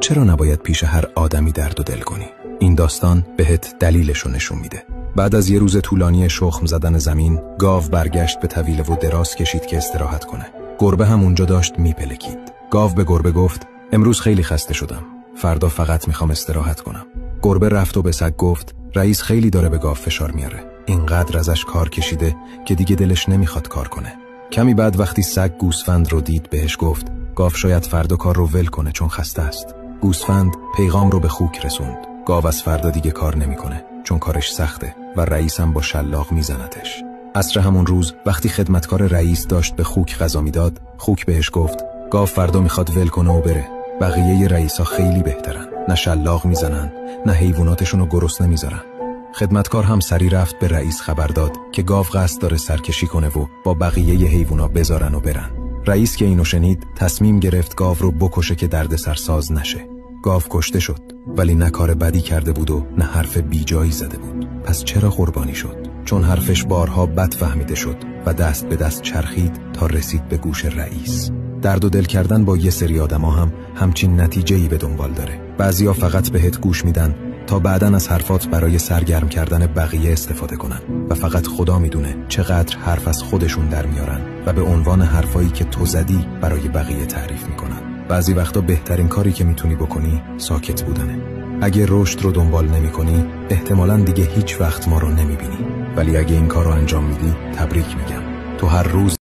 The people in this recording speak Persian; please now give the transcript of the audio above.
چرا نباید پیش هر آدمی درد و دل کنی؟ این داستان بهت دلیلشو نشون میده. بعد از یه روز طولانی شخم زدن زمین، گاو برگشت به طویله و دراز کشید که استراحت کنه. گربه هم اونجا داشت میپلکید. گاو به گربه گفت: امروز خیلی خسته شدم. فردا فقط میخوام استراحت کنم. گربه رفت و به سگ گفت: رئیس خیلی داره به گاو فشار میاره. اینقدر ازش کار کشیده که دیگه دلش نمیخواد کار کنه. کمی بعد وقتی سگ گوسفند رو دید بهش گفت: گاو شاید فردا کار رو ول کنه چون خسته است. گوسفند پیغام رو به خوک رسوند. گاو از فردا دیگه کار نمیکنه چون کارش سخته و رئیس هم با شلاق میزنتش. عصر همون روز وقتی خدمتکار رئیس داشت به خوک غذا میداد، خوک بهش گفت: گاو فردا میخواد ول کنه و بره. بقیه رئیسا خیلی بهترن، نه شلاق میزنن نه حیواناتشون رو گرسنه نمیذارن. خدمتکار هم سری رفت به رئیس خبر داد که گاو قصد داره سرکشی کنه و با بقیه حیونا بذارن و برن. رئیس که اینو شنید تصمیم گرفت گاو رو بکشه که دردسرساز نشه. گاو کشته شد، ولی نه کار بدی کرده بود و نه حرف بیجایی زده بود. پس چرا قربانی شد؟ چون حرفش بارها بد فهمیده شد و دست به دست چرخید تا رسید به گوش رئیس. درد و دل کردن با یه سری آدما هم همچین نتیجه‌ای به دنبال داره. بعضیا فقط بهت گوش میدن تا بعدن از حرفات برای سرگرم کردن بقیه استفاده کنن و فقط خدا میدونه چقدر حرف از خودشون در میارن و به عنوان حرفایی که تو زدی برای بقیه تعریف میکنن. بعضی وقتا بهترین کاری که میتونی بکنی ساکت بودنه. اگه رشد رو دنبال نمی کنی احتمالاً دیگه هیچ وقت ما رو نمیبینی، ولی اگه این کار رو انجام میدی تبریک میگم. تو هر روز